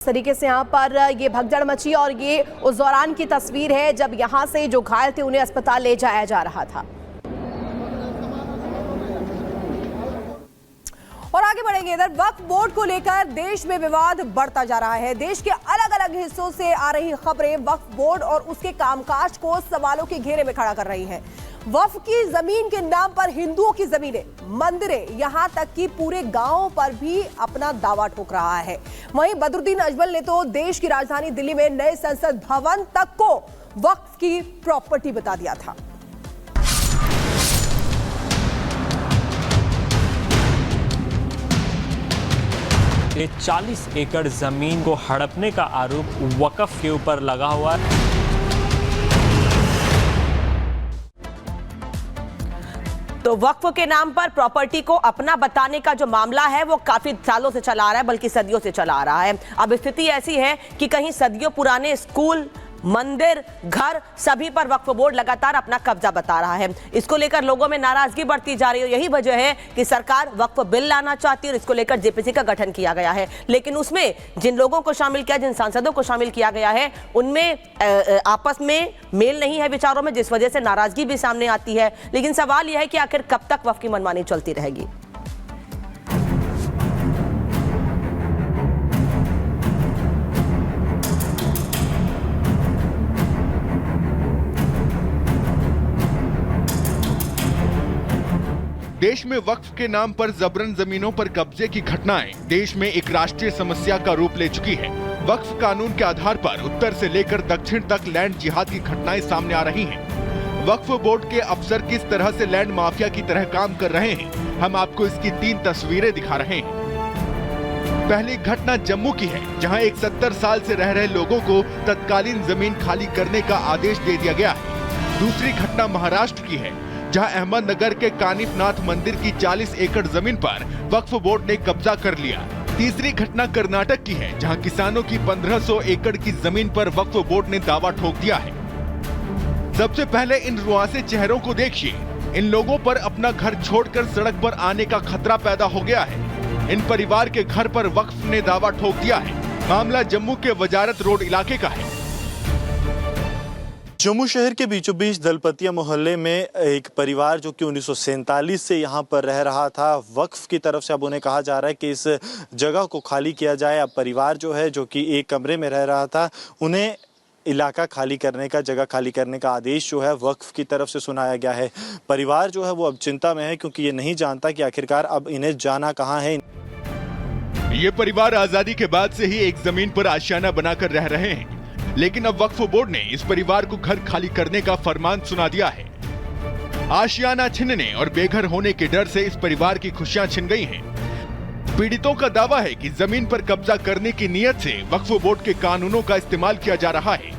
इस तरीके से यहाँ पर ये भगदड़ मची और ये उस दौरान की तस्वीर है जब यहाँ से जो घायल थे उन्हें अस्पताल ले जाया जा रहा था। और आगे बढ़ेंगे, इधर वक्फ बोर्ड को लेकर देश में विवाद बढ़ता जा रहा है। देश के अलग अलग हिस्सों से आ रही खबरें वक्फ बोर्ड और उसके कामकाज को सवालों के घेरे में खड़ा कर रही हैं। वक्फ की जमीन के नाम पर हिंदुओं की जमीनें, मंदिरें, यहां तक कि पूरे गांवों पर भी अपना दावा ठोक रहा है। वहीं बदरुद्दीन अजमल ने तो देश की राजधानी दिल्ली में नए संसद भवन तक को वक्फ की प्रॉपर्टी बता दिया था। ये 40 एकड़ जमीन को हड़पने का आरोप वक्फ के ऊपर लगा हुआ है। तो वक्फ के नाम पर प्रॉपर्टी को अपना बताने का जो मामला है वो काफी सालों से चला आ रहा है, बल्कि सदियों से चला आ रहा है। अब स्थिति ऐसी है कि कहीं सदियों पुराने स्कूल, मंदिर, घर, सभी पर वक्फ बोर्ड लगातार अपना कब्जा बता रहा है। इसको लेकर लोगों में नाराजगी बढ़ती जा रही है। यही वजह है कि सरकार वक्फ बिल लाना चाहती है और इसको लेकर जेपीसी का गठन किया गया है। लेकिन उसमें जिन लोगों को शामिल किया, जिन सांसदों को शामिल किया गया है, उनमें आपस में मेल नहीं है विचारों में, जिस वजह से नाराजगी भी सामने आती है। लेकिन सवाल यह है कि आखिर कब तक वक्फ की मनमानी चलती रहेगी। देश में वक्फ के नाम पर जबरन जमीनों पर कब्जे की घटनाएं देश में एक राष्ट्रीय समस्या का रूप ले चुकी है। वक्फ कानून के आधार पर उत्तर से लेकर दक्षिण तक लैंड जिहाद की घटनाएं सामने आ रही हैं। वक्फ बोर्ड के अफसर किस तरह से लैंड माफिया की तरह काम कर रहे हैं, हम आपको इसकी 3 तस्वीरें दिखा रहे हैं। पहली घटना जम्मू की है, जहां एक 70 साल से रह रहे लोगों को तत्कालीन जमीन खाली करने का आदेश दे दिया गया है। दूसरी घटना महाराष्ट्र की है, जहां अहमदनगर के कानिफनाथ मंदिर की 40 एकड़ जमीन पर वक्फ बोर्ड ने कब्जा कर लिया। तीसरी घटना कर्नाटक की है, जहां किसानों की 1500 एकड़ की जमीन पर वक्फ बोर्ड ने दावा ठोक दिया है। सबसे पहले इन रुआसे चेहरों को देखिए। इन लोगों पर अपना घर छोड़कर सड़क पर आने का खतरा पैदा हो गया है। इन परिवार के घर पर वक्फ ने दावा ठोक दिया है। मामला जम्मू के वजारत रोड इलाके का है। जम्मू शहर के बीचों बीच दलपतिया मोहल्ले में एक परिवार जो कि 1947 से यहाँ पर रह रहा था, वक्फ की तरफ से अब उन्हें कहा जा रहा है कि इस जगह को खाली किया जाए। अब परिवार जो है, जो कि एक कमरे में रह रहा था, उन्हें इलाका खाली करने का, जगह खाली करने का आदेश जो है वक्फ की तरफ से सुनाया गया है। परिवार जो है वो अब चिंता में है, क्योंकि ये नहीं जानता कि आखिरकार अब इन्हें जाना कहाँ है। ये परिवार आजादी के बाद से ही एक जमीन पर आशियाना बनाकर रह रहे हैं, लेकिन अब वक्फ बोर्ड ने इस परिवार को घर खाली करने का फरमान सुना दिया है। आशियाना छीनने और बेघर होने के डर से इस परिवार की खुशियां छिन गई हैं। पीड़ितों का दावा है कि जमीन पर कब्जा करने की नीयत से वक्फ बोर्ड के कानूनों का इस्तेमाल किया जा रहा है।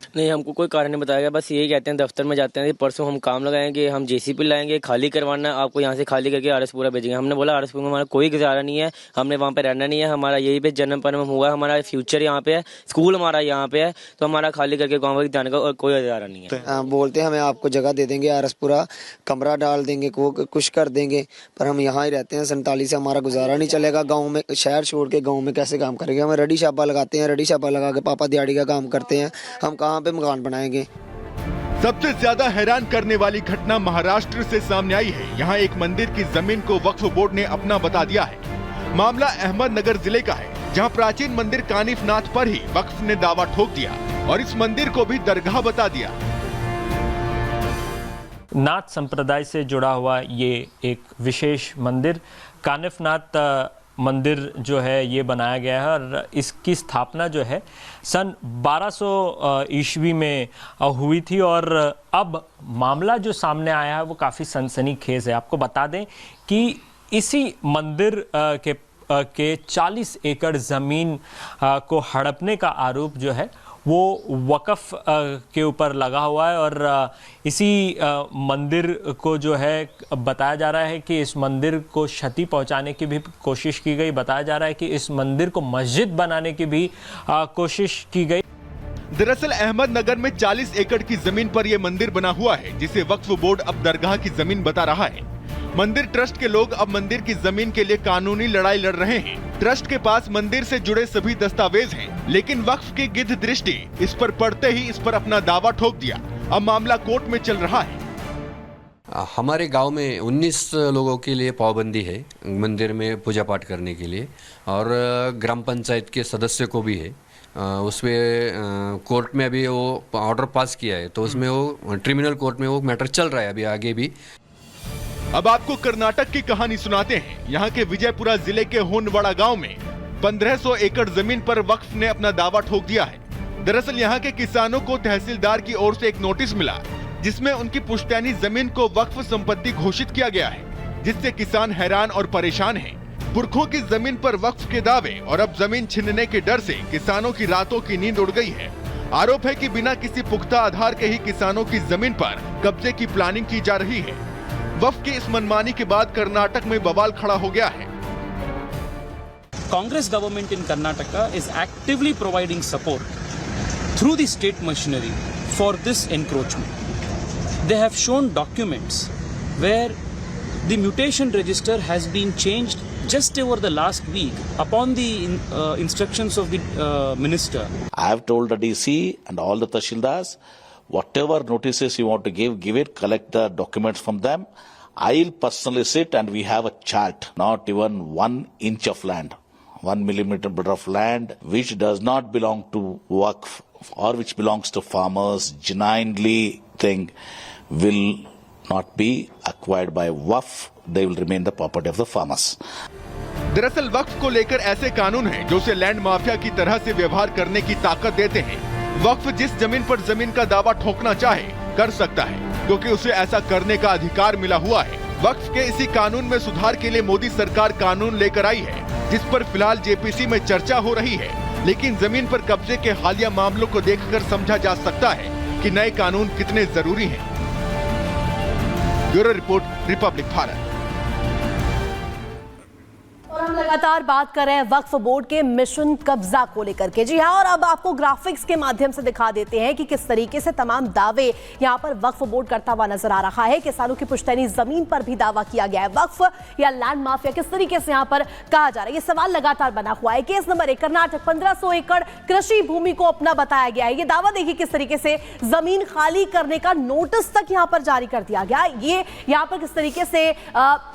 नहीं, हमको कोई कारण नहीं बताया गया। बस यही कहते हैं, दफ्तर में जाते हैं, परसों हम काम लगाएंगे, हम जेसीबी लाएंगे, खाली करवाना, आपको यहाँ से खाली करके आरएसपुरा भेजेंगे। हमने बोला आरएसपुरा में हमारा कोई गुजारा नहीं है, हमने वहाँ पे रहना नहीं है, हमारा यही पे जन्म परम हुआ, हमारा फ्यूचर यहाँ पे है, स्कूल हमारा यहाँ पे है, तो हमारा खाली करके गाँव जाने का और कोई गुजारा नहीं है। बोलते हैं हमें आपको जगह दे देंगे, आरएसपुरा कमरा डाल देंगे, कुछ कर देंगे, पर हम यहाँ ही रहते हैं। 47 से हमारा गुजारा नहीं चलेगा। गाँव में, शहर छोड़ के गाँव में कैसे काम करेंगे? हमें रडी छापा लगाते हैं, रडी छापा लगा के पापा दिहाड़ी का काम करते हैं, हम कहाँ पे मकान बनाएंगे? सबसे ज्यादा हैरान करने वाली घटना महाराष्ट्र से सामने आई है। यहाँ एक मंदिर की जमीन को वक्फ बोर्ड ने अपना बता दिया है। मामला अहमदनगर जिले का है, जहाँ प्राचीन मंदिर कानिफनाथ पर ही वक्फ ने दावा ठोक दिया और इस मंदिर को भी दरगाह बता दिया। नाथ संप्रदाय से जुड़ा हुआ ये एक विशेष मंदिर कानिफनाथ मंदिर जो है ये बनाया गया है और इसकी स्थापना जो है सन 1200 ईस्वी में हुई थी। और अब मामला जो सामने आया है वो काफ़ी सनसनीखेज है। आपको बता दें कि इसी मंदिर के 40 एकड़ ज़मीन को हड़पने का आरोप जो है वो वक्फ के ऊपर लगा हुआ है और इसी मंदिर को जो है बताया जा रहा है कि इस मंदिर को क्षति पहुंचाने की भी कोशिश की गई। बताया जा रहा है कि इस मंदिर को मस्जिद बनाने की भी कोशिश की गई। दरअसल अहमदनगर में 40 एकड़ की जमीन पर यह मंदिर बना हुआ है, जिसे वक्फ बोर्ड अब दरगाह की जमीन बता रहा है। मंदिर ट्रस्ट के लोग अब मंदिर की जमीन के लिए कानूनी लड़ाई लड़ रहे हैं। ट्रस्ट के पास मंदिर से जुड़े सभी दस्तावेज हैं, लेकिन वक्फ की गिद्ध दृष्टि इस पर पड़ते ही इस पर अपना दावा ठोक दिया। अब मामला कोर्ट में चल रहा है। हमारे गांव में 19 लोगों के लिए पाबंदी है मंदिर में पूजा पाठ करने के लिए, और ग्राम पंचायत के सदस्य को भी है। उसमें कोर्ट में अभी वो ऑर्डर पास किया है, तो उसमें वो ट्रिब्यूनल कोर्ट में वो मैटर चल रहा है अभी आगे भी। अब आपको कर्नाटक की कहानी सुनाते हैं। यहाँ के विजयपुरा जिले के होनवाड़ा गांव में 1500 एकड़ जमीन पर वक्फ ने अपना दावा ठोक दिया है। दरअसल यहाँ के किसानों को तहसीलदार की ओर से एक नोटिस मिला, जिसमें उनकी पुश्तैनी जमीन को वक्फ संपत्ति घोषित किया गया है, जिससे किसान हैरान और परेशान हैं। पुरखों की जमीन पर वक्फ के दावे और अब जमीन छीनने के डर से किसानों की रातों की नींद उड़ गई है। आरोप है कि बिना किसी पुख्ता आधार के ही किसानों की जमीन पर कब्जे की प्लानिंग की जा रही है। वक्फ की इस मनमानी के बाद कर्नाटक में बवाल खड़ा हो गया है। Congress government in Karnataka is actively providing support through the state machinery for this encroachment. They have shown documents where the mutation register has been changed just over the last week upon the instructions of the minister. I have told the DC and all the Tashildars, whatever notices you want to give it, collect the documents from them. I'll personally sit and we have a chart, not even 1 inch of land, 1 millimeter of land, which does not belong to Waqf or which belongs to farmers, genuinely thing will not be acquired by Waqf. They will remain the property of the farmers. दरअसल वक्फ को लेकर ऐसे कानून हैं जो उसे land mafia की तरह से व्यवहार करने की ताकत देते हैं। वक्फ जिस जमीन पर जमीन का दावा ठोकना चाहे कर सकता है, क्योंकि उसे ऐसा करने का अधिकार मिला हुआ है। वक्फ के इसी कानून में सुधार के लिए मोदी सरकार कानून लेकर आई है, जिस पर फिलहाल जेपीसी में चर्चा हो रही है। लेकिन जमीन पर कब्जे के हालिया मामलों को देखकर समझा जा सकता है कि नए कानून कितने जरूरी हैं। Bureau report, Republic Bharat. हम लगातार बात कर रहे हैं वक्फ बोर्ड के मिशन कब्जा को लेकर के। जी हाँ, और अब आपको ग्राफिक्स के माध्यम से दिखा देते हैं कि किस तरीके से तमाम दावे यहाँ पर वक्फ बोर्ड करता हुआ नजर आ रहा है। किसानों की पुश्तैनी जमीन पर भी दावा किया गया है। वक्फ या लैंड माफिया किस तरीके से यहाँ पर कहा जा रहा है, ये सवाल लगातार बना हुआ है। केस नंबर 1, कर्नाटक 1500 एकड़ कृषि भूमि को अपना बताया गया है। ये दावा देखिए किस तरीके से जमीन खाली करने का नोटिस तक यहाँ पर जारी कर दिया गया। ये यहाँ पर किस तरीके से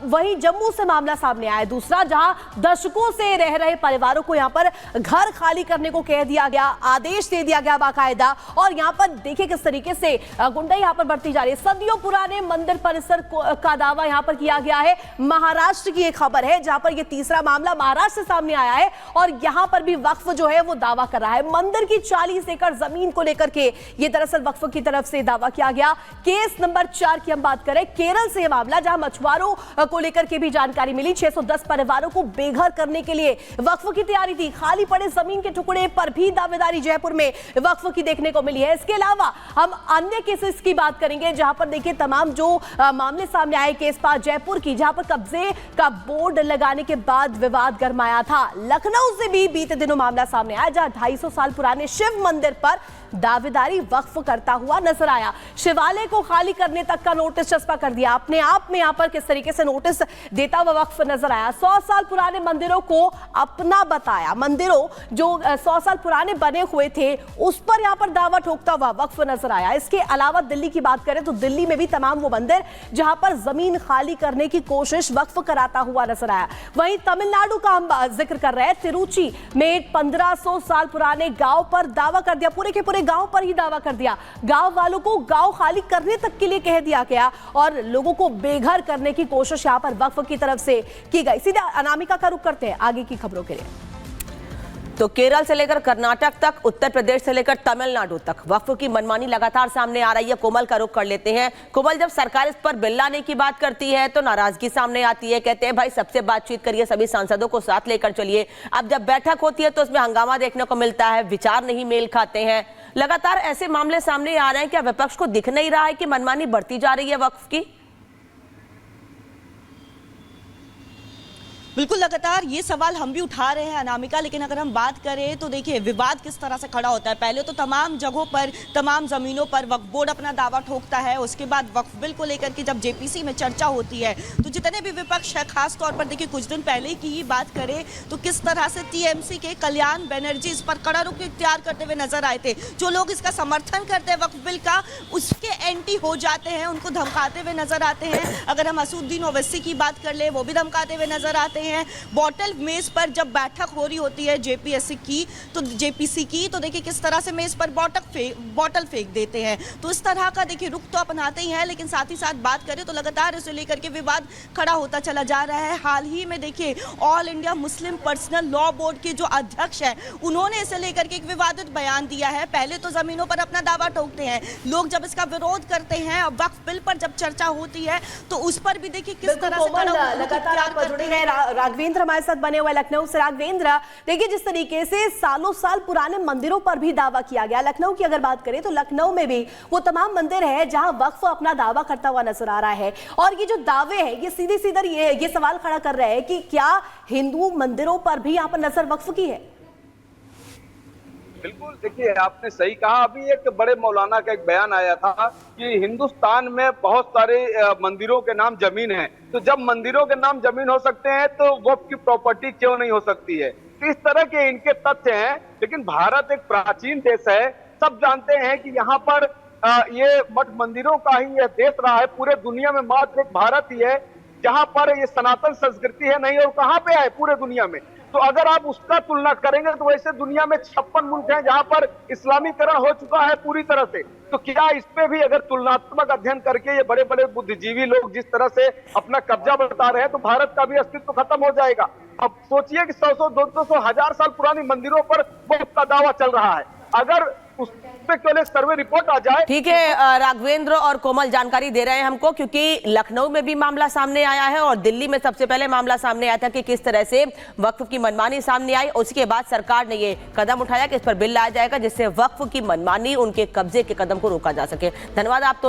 वही जम्मू से मामला सामने आया। दूसरा, जहां दशकों से रह रहे परिवारों को यहां पर घर खाली करने को कह दिया गया, आदेश दे दिया गया बाकायदा। और यहां पर देखिए किस तरीके से गुंडाई यहां पर बढ़ती जा रही है। सदियों पुराने मंदिर परिसर का दावा यहां पर किया गया है। महाराष्ट्र की एक खबर है जहां पर यह तीसरा मामला महाराष्ट्र से सामने आया है, और यहां पर भी वक्फ जो है वो दावा कर रहा है। मंदिर की 40 एकड़ जमीन को लेकर के ये दरअसल वक्फ की तरफ से दावा किया गया। केस नंबर 4 की हम बात करें, केरल से मामला, जहां मछुआरों को लेकर के भी जानकारी मिली। 610 परिवारों को बेघर करने के लिए वक्फ की तैयारी थी। खाली पड़े जमीन के टुकड़े पर भी दावेदारी जयपुर में वक्फ की देखने को मिली है। इसके अलावा हम अन्य केसेस की बात करेंगे, जहां पर देखिए तमाम जो मामले सामने आए। केस पास जयपुर की, जहां पर कब्जे का बोर्ड लगाने के बाद विवाद गरमाया था। लखनऊ से भी बीते दिनों मामला सामने आया, जहां 250 साल पुराने शिव मंदिर पर दावेदारी वक्फ करता हुआ नजर आया। शिवालय को खाली करने तक का नोटिस चस्पा कर दिया। अपने आप में यहां पर किस तरीके से नोटिस देता हुआ वक्फ नजर आया। 100 साल पुराने मंदिरों को अपना बताया। मंदिरों जो 100 साल पुराने बने हुए थे उस पर यहां पर दावा ठोकता हुआ वक्फ नजर आया। इसके अलावा दिल्ली की बात करें तो दिल्ली में भी तमाम वो मंदिर जहां पर जमीन खाली करने की कोशिश वक्फ कराता हुआ नजर आया। वहीं तमिलनाडु का हम जिक्र कर रहे हैं। तिरुचि में 1500 साल पुराने गांव पर दावा कर दिया। पूरे के पूरे गांव पर ही दावा कर दिया। गांव वालों को गांव खाली करने तक के लिए कह दिया गया और लोगों को बेघर करने की कोशिश यहां पर वक्फ की तरफ से की गई। सीधा अनामिका का रुख करते हैं आगे की खबरों के लिए। तो केरल से लेकर कर्नाटक तक, उत्तर प्रदेश से लेकर तमिलनाडु तक वक्फ की मनमानी लगातार सामने आ रही है। कोमल का रुख कर लेते हैं। कोमल, जब सरकार इस पर बिल लाने की बात करती है तो नाराजगी सामने आती है। कहते हैं भाई सबसे बातचीत करिए, सभी सांसदों को साथ लेकर चलिए। अब जब बैठक होती है तो उसमें हंगामा देखने को मिलता है, विचार नहीं मेल खाते हैं। लगातार ऐसे मामले सामने आ रहे हैं। क्या विपक्ष को दिख नहीं रहा है कि मनमानी बढ़ती जा रही है वक्फ की? बिल्कुल, लगातार ये सवाल हम भी उठा रहे हैं अनामिका, लेकिन अगर हम बात करें तो देखिए विवाद किस तरह से खड़ा होता है। पहले तो तमाम जगहों पर, तमाम ज़मीनों पर वक्फ बोर्ड अपना दावा ठोकता है। उसके बाद वक्फ बिल को लेकर के जब जेपीसी में चर्चा होती है तो जितने भी विपक्ष है, खास तौर पर देखिए कुछ दिन पहले की ही बात करें तो किस तरह से टीएमसी के कल्याण बनर्जी इस पर कड़ा रुख इख्तियार करते हुए नजर आए थे। जो लोग इसका समर्थन करते हैं वक्फ बिल का, उसके एंटी हो जाते हैं, उनको धमकाते हुए नजर आते हैं। अगर हम असुद्दीन ओवैसी की बात कर ले, वो भी धमकाते हुए नजर आते हैं। बॉटल मेज पर जब बैठक हो रही होती है जेपीसी की, तो देखिए किस तरह से मेज पर बॉटल फेंक देते हैं। तो इस तरह का देखिए रुख तो अपनाते ही हैं, लेकिन साथ ही साथ बात करें तो लगातार इसे लेकर के विवाद खड़ा होता चला जा रहा है। हाल ही में देखिए all India Muslim personal law board के जो अध्यक्ष हैं, उन्होंने इसे लेकर के एक विवादित बयान दिया है। पहले तो जमीनों पर अपना दावा ठोकते हैं लोग, जब इसका विरोध करते हैं और वक्फ बिल पर जब चर्चा होती है तो उस पर भी देखिए किस तरह से लगातार आप जुड़े हैं। राघवेंद्र हमारे साथ बने हुए लखनऊ से। राघवेंद्र, देखिए जिस तरीके से सालों साल पुराने मंदिरों पर भी दावा किया गया, लखनऊ की अगर बात करें तो लखनऊ में भी वो तमाम मंदिर है जहां वक्फ अपना दावा करता हुआ नजर आ रहा है। और ये जो दावे हैं ये सीधे सीधे ये सवाल खड़ा कर रहे हैं कि क्या हिंदू मंदिरों पर भी यहाँ पर नजर वक्फ की है? बिल्कुल, देखिए आपने सही कहा। अभी एक बड़े मौलाना का एक बयान आया था कि हिंदुस्तान में बहुत सारे मंदिरों के नाम जमीन है, तो जब मंदिरों के नाम जमीन हो सकते हैं तो वक्फ की प्रॉपर्टी क्यों नहीं हो सकती है। तो इस तरह के इनके तथ्य हैं। लेकिन भारत एक प्राचीन देश है, सब जानते हैं कि यहाँ पर ये मठ मंदिरों का ही यह देश रहा है। पूरे दुनिया में मात्र एक भारत ही है जहाँ पर ये सनातन संस्कृति है, नहीं और कहाँ पे है पूरे दुनिया में। तो अगर आप उसका तुलना करेंगे तो वैसे दुनिया में 56 मुल्क हैं जहां पर इस्लामीकरण हो चुका है पूरी तरह से। तो क्या इस पे भी अगर तुलनात्मक अध्ययन करके ये बड़े बड़े बुद्धिजीवी लोग जिस तरह से अपना कब्जा बता रहे हैं तो भारत का भी अस्तित्व खत्म हो जाएगा। अब सोचिए कि 100, 200, 1000 साल पुरानी मंदिरों पर वक्फ का दावा चल रहा है। अगर उस पे केवल सर्वे रिपोर्ट आ जाए। ठीक है, राघवेंद्र और कोमल जानकारी दे रहे हैं हमको, क्योंकि लखनऊ में भी मामला सामने आया है और दिल्ली में सबसे पहले मामला सामने आया था कि किस तरह से वक्फ की मनमानी सामने आई। उसके बाद सरकार ने ये कदम उठाया कि इस पर बिल लाया जाएगा जिससे वक्फ की मनमानी, उनके कब्जे के कदम को रोका जा सके। धन्यवाद आप दोनों।